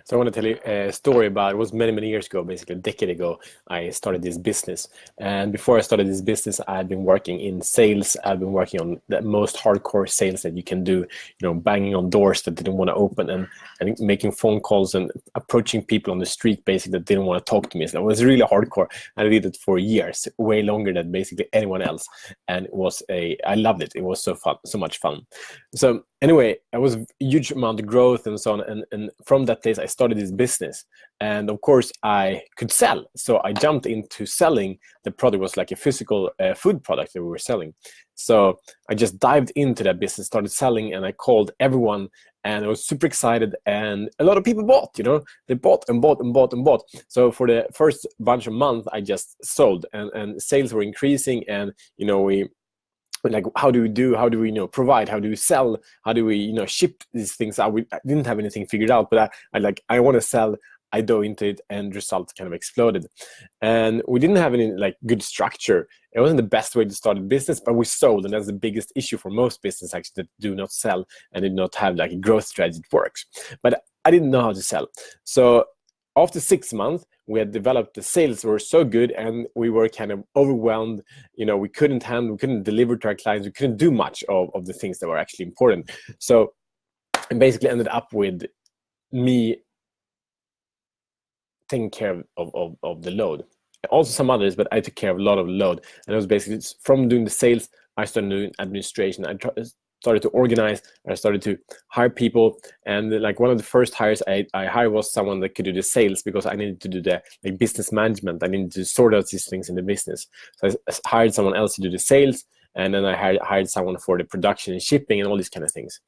So I want to tell you a story about, it was many years ago, basically a decade ago, I started this business. And before I started this business, I had been working in sales. I'd been working on the most hardcore sales that you can do, banging on doors that didn't want to open, and making phone calls and approaching people on the street basically that didn't want to talk to me. So it was really hardcore. I did it for years, way longer than basically anyone else. And I loved it. It was so fun, so much fun. So anyway, it was a huge amount of growth and so on. And from that place, I started this business. And of course, I could sell. So I jumped into selling. The product was like a physical food product that we were selling. So I just dived into that business, started selling, and I called everyone. And I was super excited. And a lot of people bought, they bought and bought and bought and bought. So for the first bunch of months, I just sold, and sales were increasing. And, we, like, how do we provide, how do we sell, how do we ship these things out? I didn't have anything figured out, but I want to sell. I dove into it, and results kind of exploded. And we didn't have any good structure. It wasn't the best way to start a business, but we sold, and that's the biggest issue for most businesses actually, that do not sell and did not have a growth strategy that works. But I didn't know how to sell. So after 6 months, we had developed, the sales were so good, and we were kind of overwhelmed. We couldn't deliver to our clients. We couldn't do much of the things that were actually important. So it basically ended up with me taking care of the load. Also some others, but I took care of a lot of the load. And it was basically from doing the sales, I started doing administration. I started to organize. I started to hire people, and one of the first hires I hired was someone that could do the sales, because I needed to do the business management. I needed to sort out these things in the business. So I hired someone else to do the sales, and then I hired someone for the production and shipping and all these kind of things.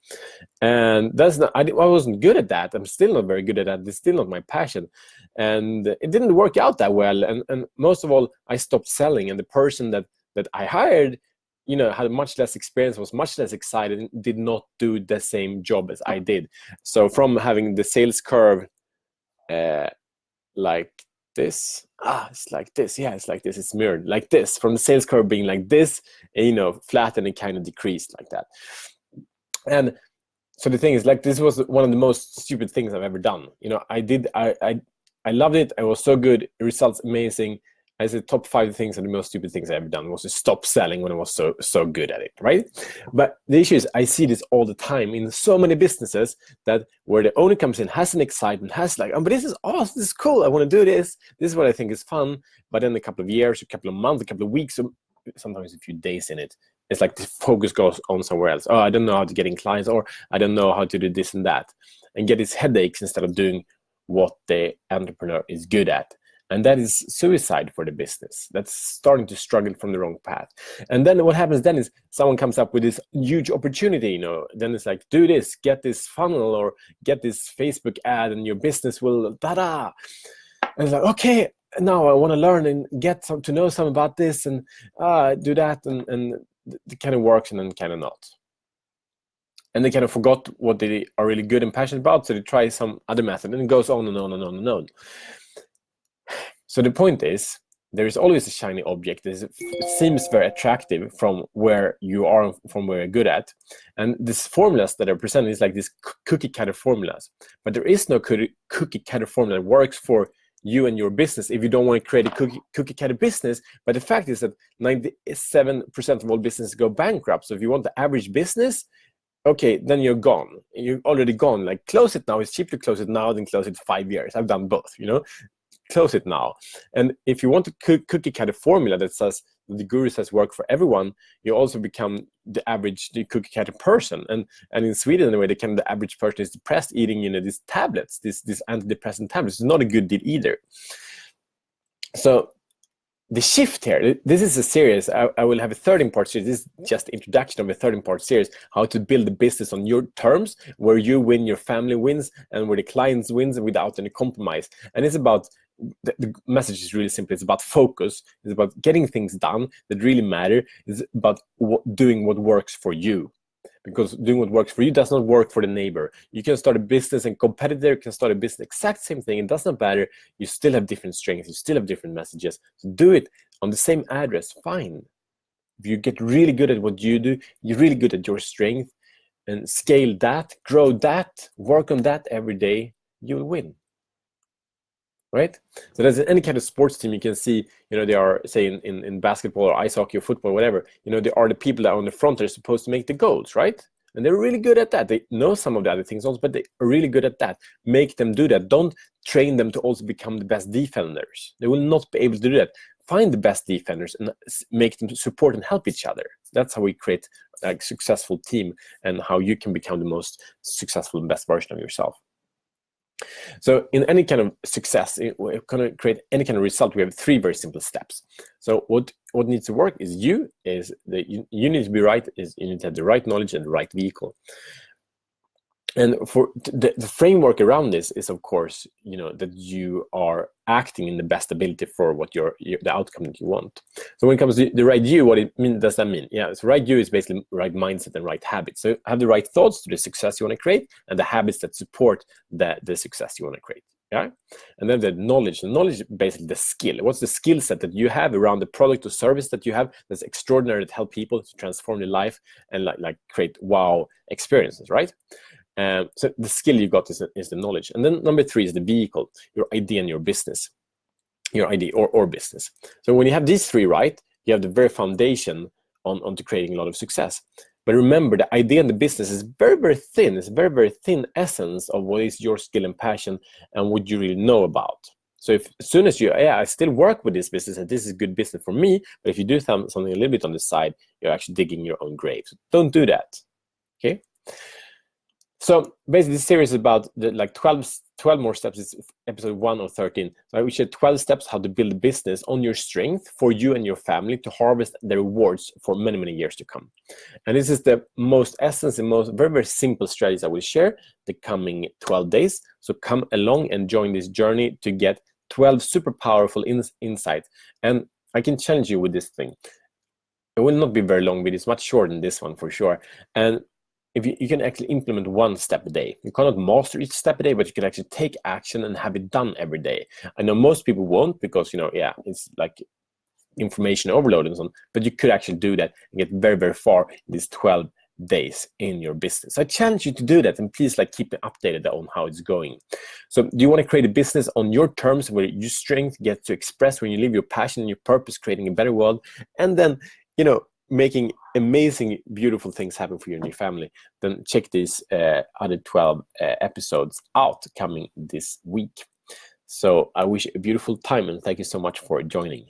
And I wasn't good at that. I'm still not very good at that. It's still not my passion, and it didn't work out that well. And most of all, I stopped selling, and the person that I hired, had much less experience, was much less excited, and did not do the same job as I did. So from having the sales curve like this, it's like this, yeah, it's like this, it's mirrored like this, from the sales curve being like this, and flat, and it kind of decreased like that. And so the thing is, this was one of the most stupid things I've ever done. I loved it. I was so good. Results amazing. I said top 5 things are the most stupid things I've ever done was to stop selling when I was so good at it, right? But the issue is, I see this all the time in so many businesses, that where the owner comes in, has an excitement, has but this is awesome, this is cool, I want to do this. This is what I think is fun. But then a couple of years, a couple of months, a couple of weeks, sometimes a few days in it, it's like the focus goes on somewhere else. Oh, I don't know how to get in clients, or I don't know how to do this and that, and get these headaches instead of doing what the entrepreneur is good at. And that is suicide for the business. That's starting to struggle from the wrong path. And then what happens then is, someone comes up with this huge opportunity, then it's like, do this, get this funnel, or get this Facebook ad, and your business will And it's like, okay, now I want to learn and get to know some about this, and do that, and it kind of works, and then kind of not. And they kind of forgot what they are really good and passionate about, so they try some other method, and it goes on and on and on and on. So the point is, there is always a shiny object that seems very attractive from where you are, from where you're good at. And these formulas that are presented is like these cookie cutter formulas. But there is no cookie cutter formula that works for you and your business if you don't want to create a cookie cutter business. But the fact is that 97% of all businesses go bankrupt. So if you want the average business, okay, then you're gone. You're already gone. Close it now. It's cheaper to close it now than close it 5 years. I've done both, Close it now. And if you want a cookie cutter formula that says the guru says work for everyone, you also become the cookie cutter person. And in Sweden, anyway, the average person is depressed, eating these tablets, these antidepressant tablets. It's not a good deal either. So the shift here, this is a series. I will have a 13-part series. This is just the introduction of a 13-part series, how to build a business on your terms, where you win, your family wins, and where the clients wins without any compromise. And it's about, the message is really simple. It's about focus. It's about getting things done that really matter. It's about doing what works for you. Because doing what works for you does not work for the neighbor. You can start a business, and competitor can start a business, exact same thing. It does not matter. You still have different strengths. You still have different messages. So do it on the same address, fine. If you get really good at what you do, you're really good at your strength, and scale that, grow that, work on that every day, you'll win. Right? So there's any kind of sports team you can see, they are, say, in basketball or ice hockey or football, or whatever, they are the people that are on the front that are supposed to make the goals, right? And they're really good at that. They know some of the other things also, but they are really good at that. Make them do that. Don't train them to also become the best defenders. They will not be able to do that. Find the best defenders and make them support and help each other. That's how we create a successful team, and how you can become the most successful and best version of yourself. So in any kind of success, we're going to create any kind of result, we have 3 very simple steps. So what needs to work is you need to be right, is you need to have the right knowledge and the right vehicle. And for the framework around this is, of course, that you are acting in the best ability for what the outcome that you want. So when it comes to the right you, what does that mean? Yeah, so right you is basically right mindset and right habits. So have the right thoughts to the success you want to create, and the habits that support the success you want to create. Yeah, and then the knowledge. The knowledge is basically the skill. What's the skill set that you have around the product or service that you have that's extraordinary, that help people to transform their life and like create wow experiences, right? So the skill you got is the knowledge. And then number 3 is the vehicle, your idea and your business, your idea or business. So when you have these 3 right, you have the very foundation onto creating a lot of success. But remember, the idea and the business is very, very thin. It's a very, very thin essence of what is your skill and passion and what you really know about. So if as soon as I still work with this business and this is good business for me, but if you do something a little bit on the side, you're actually digging your own grave. So don't do that, okay? So basically, this series is about the 12 more steps. It's episode 1 of 13. So I share 12 steps how to build a business on your strength for you and your family to harvest the rewards for many, many years to come. And this is the most essence and most very, very simple strategies I will share the coming 12 days. So come along and join this journey to get 12 super powerful insights. And I can challenge you with this thing. It will not be very long, but it's much shorter than this one for sure. And if you can actually implement 1 step a day. You cannot master each step a day, but you can actually take action and have it done every day. I know most people won't because, it's like information overload and so on, but you could actually do that and get very, very far in these 12 days in your business. I challenge you to do that, and please keep me updated on how it's going. So do you want to create a business on your terms where your strength gets to express when you live your passion and your purpose, creating a better world, and then, making amazing, beautiful things happen for you and your family? Then check these other 12 episodes out coming this week. So I wish you a beautiful time, and thank you so much for joining.